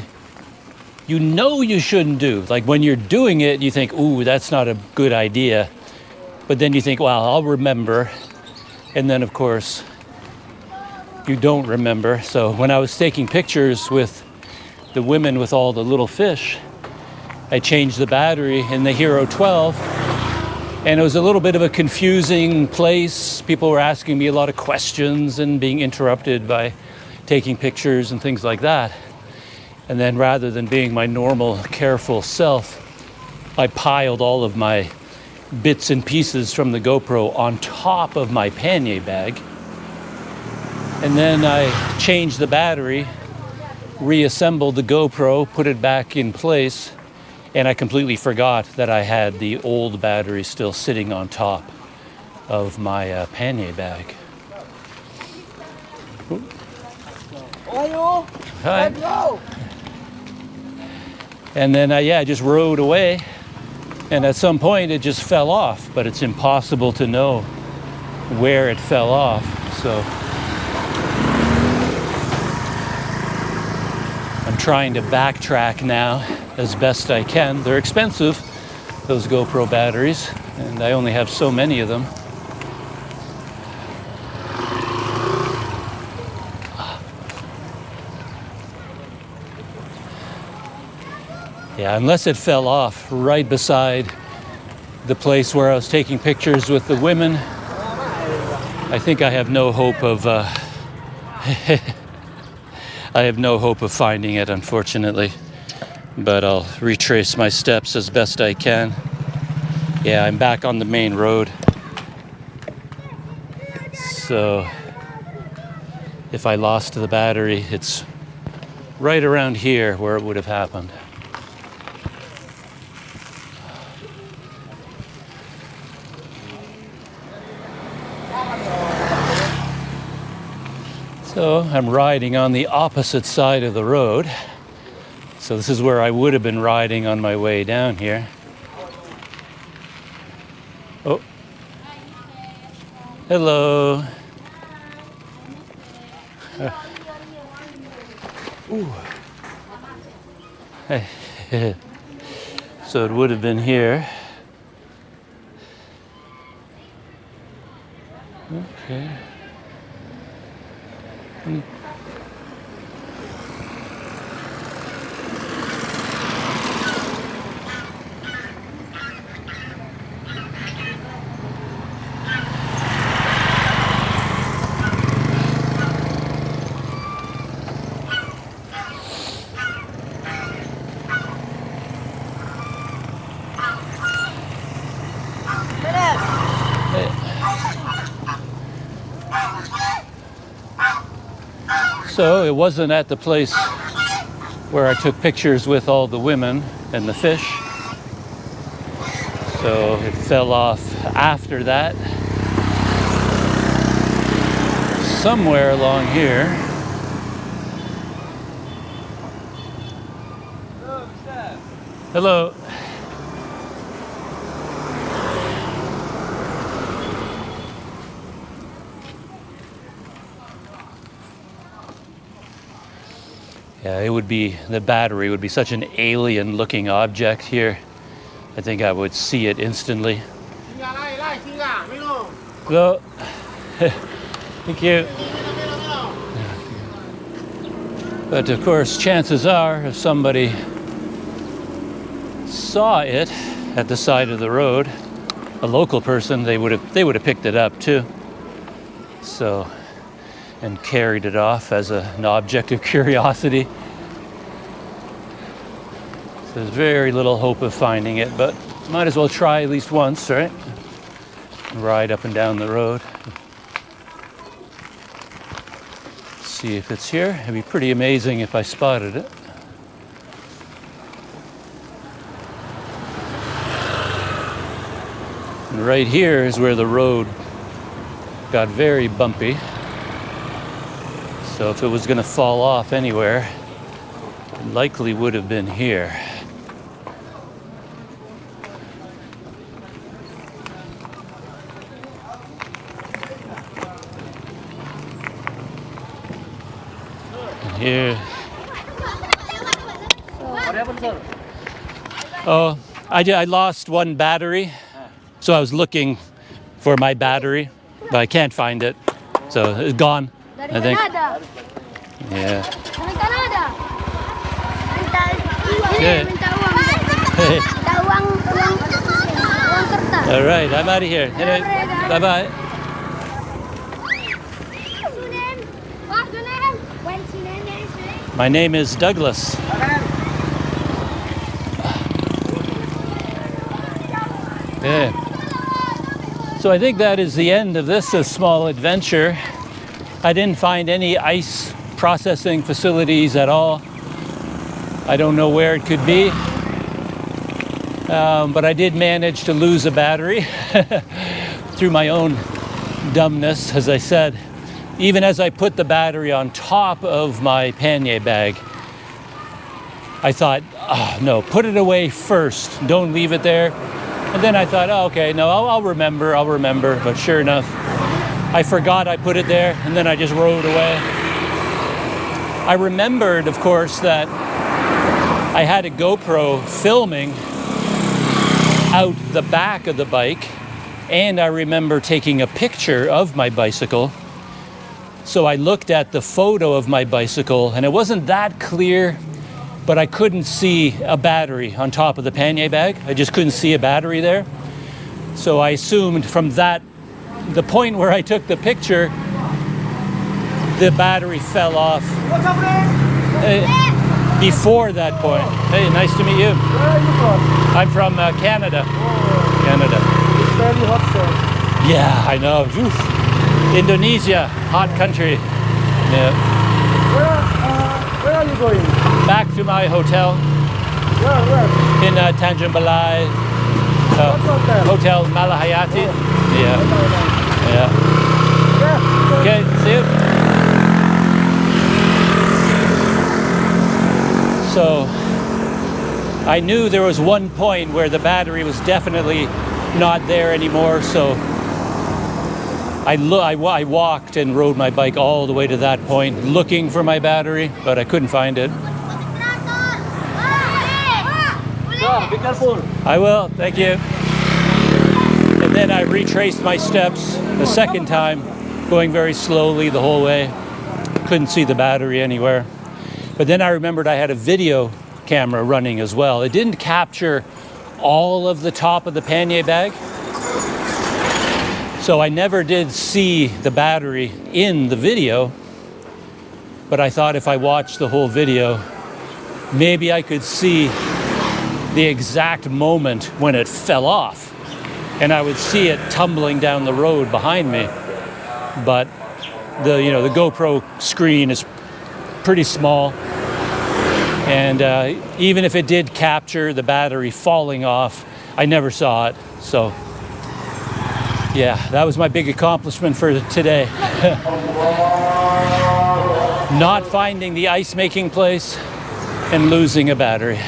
you know you shouldn't do. Like when you're doing it, you think, ooh, that's not a good idea. But then you think, well, I'll remember. And then, of course, you don't remember. So when I was taking pictures with the women with all the little fish, I changed the battery in the Hero 12, and it was a little bit of a confusing place. People were asking me a lot of questions and being interrupted by taking pictures and things like that. And then rather than being my normal, careful self, I piled all of my bits and pieces from the GoPro on top of my pannier bag. And then I changed the battery, reassembled the GoPro, put it back in place, and I completely forgot that I had the old battery still sitting on top of my pannier bag. Ooh. Hi. And then, I just rode away, and at some point it just fell off, but it's impossible to know where it fell off, so I'm trying to backtrack now as best I can. They're expensive, those GoPro batteries, and I only have so many of them. Yeah, unless it fell off right beside the place where I was taking pictures with the women, I think I have no hope of I have no hope of finding it, unfortunately. But I'll retrace my steps as best I can. Yeah, I'm back on the main road. So if I lost the battery, it's right around here where it would have happened. So I'm riding on the opposite side of the road. So this is where I would have been riding on my way down here. Oh. Hello. Ooh. Hey. So it would have been here. Okay. So it wasn't at the place where I took pictures with all the women and the fish. So it fell off after that, somewhere along here. Hello. Yeah, it would be, the battery would be such an alien looking object here. I think I would see it instantly. Hello. Thank you. But of course, chances are, if somebody saw it at the side of the road, a local person, they would have picked it up too. So, and carried it off as an object of curiosity. So there's very little hope of finding it, but might as well try at least once, right? ride up and down the road. See if it's here. It'd be pretty amazing if I spotted it. And right here is where the road got very bumpy. So if it was going to fall off anywhere, it likely would have been here. And here. Oh, I lost one battery. So I was looking for my battery, but I can't find it. So it's gone, I think. Yeah. Good. Hey. All right, I'm out of here. Anyway, bye-bye. My name is Douglas. Yeah. So I think that is the end of this small adventure. I didn't find any ice processing facilities at all. I don't know where it could be. But I did manage to lose a battery through my own dumbness, as I said. Even as I put the battery on top of my pannier bag, I thought, oh, no, put it away first. Don't leave it there. And then I thought, oh, okay, no, I'll remember. But sure enough, I forgot I put it there, and then I just rode away. I remembered, of course, that I had a GoPro filming out the back of the bike, and I remember taking a picture of my bicycle. So I looked at the photo of my bicycle, and it wasn't that clear, but I couldn't see a battery on top of the pannier bag. I just couldn't see a battery there. So I assumed from that, the point where I took the picture, the battery fell off. What's happening? Before that point. Hey, nice to meet you. Where are you from? I'm from Canada. Oh, Canada. it's very hot, sir. Yeah, I know. Oof. Indonesia, hot country. Yeah. Where are you going? Back to my hotel Where? in Tanjung Balai. What hotel? Hotel Malahayati. Yeah. Yeah. Yeah. Okay, see you. So I knew there was one point where the battery was definitely not there anymore, so I walked and rode my bike all the way to that point looking for my battery, but I couldn't find it. Be careful. I will, thank you. And then I retraced my steps a second time, going very slowly the whole way. Couldn't see the battery anywhere. But then I remembered I had a video camera running as well. It didn't capture all of the top of the pannier bag, so I never did see the battery in the video. But I thought if I watched the whole video, maybe I could see the exact moment when it fell off, and I would see it tumbling down the road behind me. But the GoPro screen is pretty small, and even if it did capture the battery falling off, I never saw it. So yeah, that was my big accomplishment for today. Not finding the ice making place and losing a battery.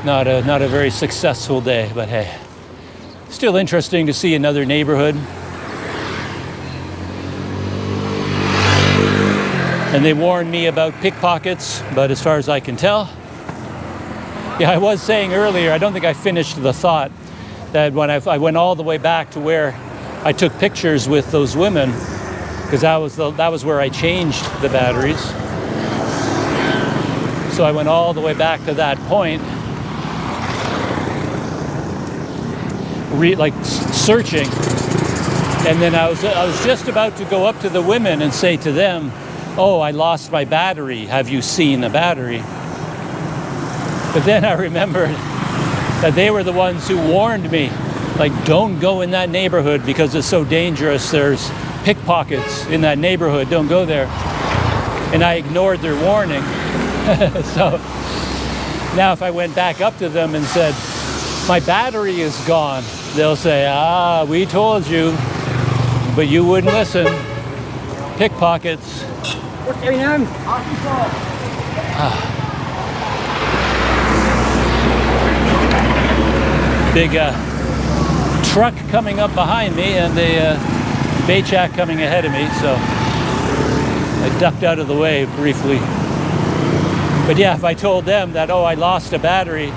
Not a very successful day, but hey, still interesting to see another neighborhood. And they warned me about pickpockets, but as far as I can tell, yeah, I was saying earlier, I don't think I finished the thought, that when I went all the way back to where I took pictures with those women, because that was where I changed the batteries. So I went all the way back to that point, searching, and then I was just about to go up to the women and say to them, oh, I lost my battery, have you seen a battery? But then I remembered that they were the ones who warned me like, don't go in that neighborhood because it's so dangerous. There's pickpockets in that neighborhood. Don't go there. And I ignored their warning. So now if I went back up to them and said, my battery is gone, they'll say, ah, we told you, but you wouldn't listen. Pickpockets. Big truck coming up behind me and a Baychak coming ahead of me, so I ducked out of the way briefly. But yeah, if I told them that, oh, I lost a battery,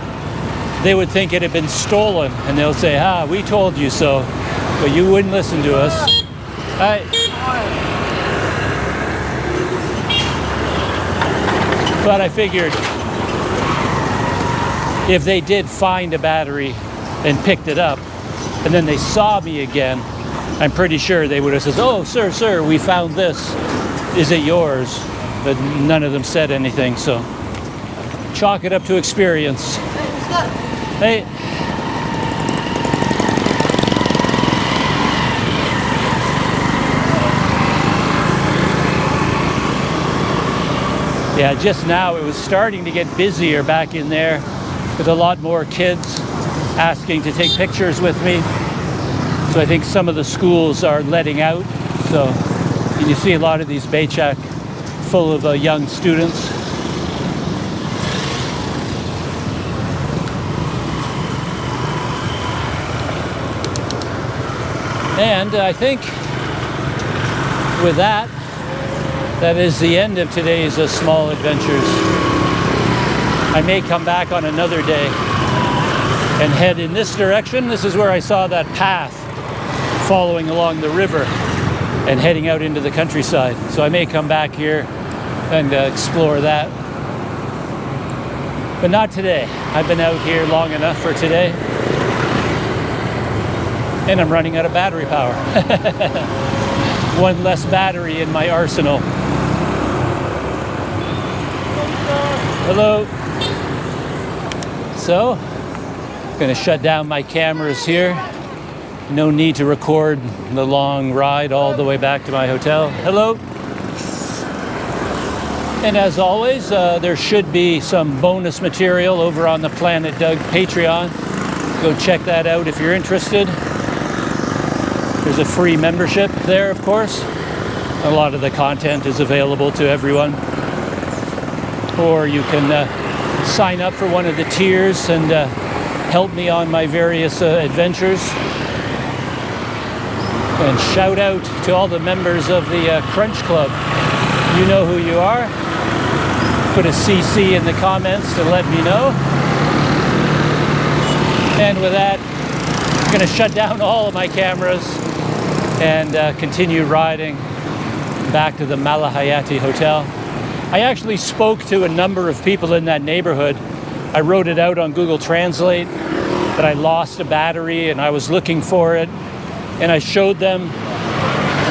they would think it had been stolen, and they'll say, ah, we told you so, but you wouldn't listen to us. Hi. But I figured if they did find a battery and picked it up, and then they saw me again, I'm pretty sure they would have said, oh, sir, we found this. Is it yours? But none of them said anything, so chalk it up to experience. Hey. Yeah, just now it was starting to get busier back in there with a lot more kids asking to take pictures with me. So I think some of the schools are letting out. So you see a lot of these Baychak full of young students. And I think with that, that is the end of today's small adventures. I may come back on another day and head in this direction. This is where I saw that path following along the river and heading out into the countryside. So I may come back here and explore that. But not today. I've been out here long enough for today. And I'm running out of battery power. One less battery in my arsenal. Hello. So, I'm gonna shut down my cameras here. No need to record the long ride all the way back to my hotel. Hello. And as always, there should be some bonus material over on the Planet Doug Patreon. Go check that out if you're interested. There's a free membership there, of course. A lot of the content is available to everyone. Or you can sign up for one of the tiers and help me on my various adventures. And shout out to all the members of the Crunch Club. You know who you are. Put a CC in the comments to let me know. And with that, I'm going to shut down all of my cameras and continue riding back to the Malahayati Hotel. I actually spoke to a number of people in that neighborhood. I wrote it out on Google Translate that I lost a battery and I was looking for it. And I showed them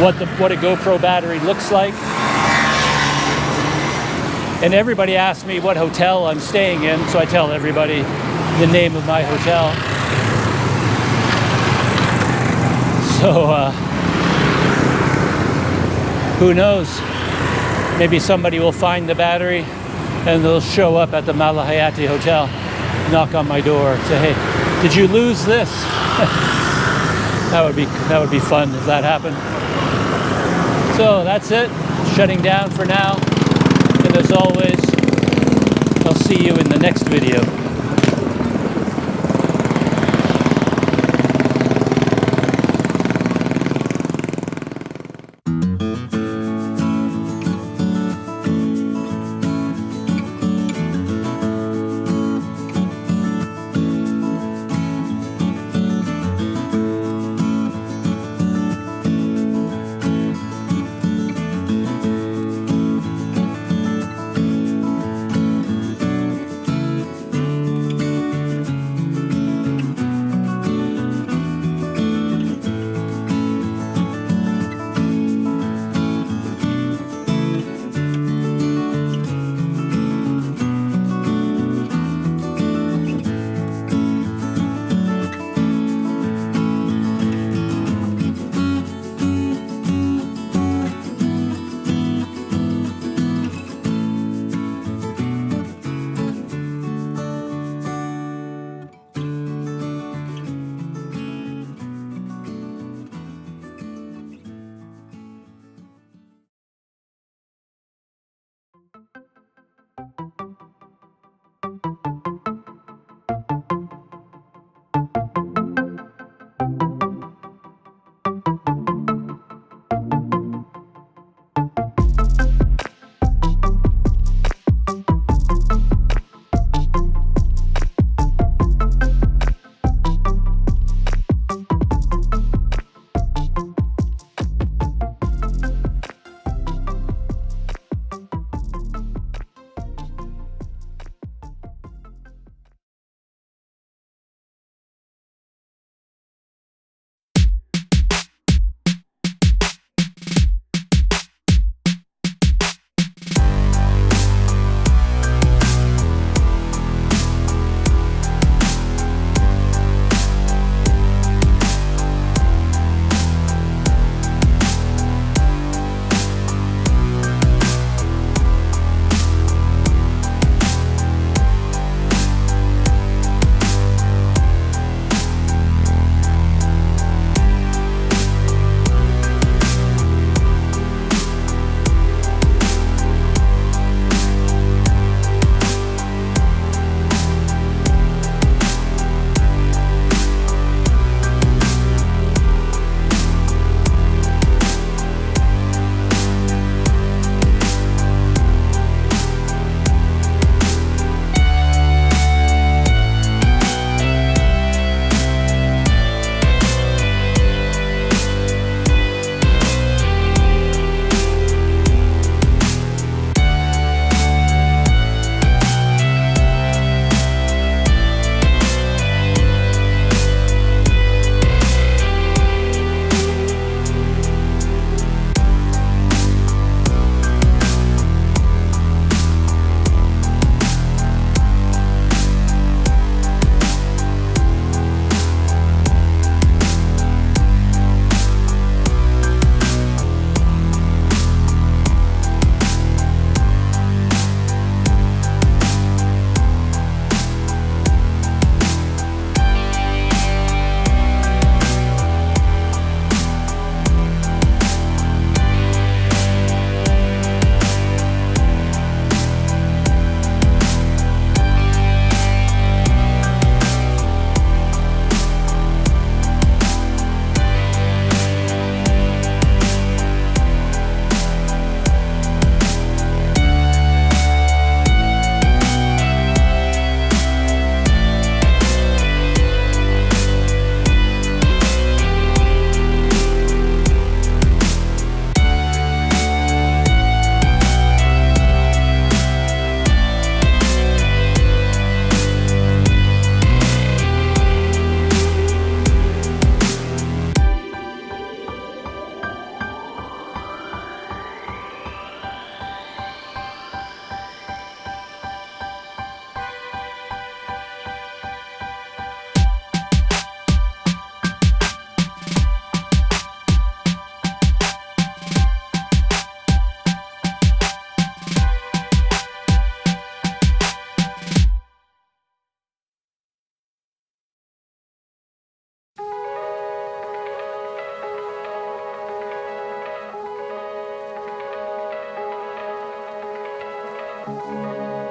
what a GoPro battery looks like. And everybody asked me what hotel I'm staying in, so I tell everybody the name of my hotel. So, who knows? Maybe somebody will find the battery and they'll show up at the Malahayati Hotel, knock on my door, say, hey, did you lose this? That would be fun if that happened. So that's it. Shutting down for now. And as always, I'll see you in the next video. Pak.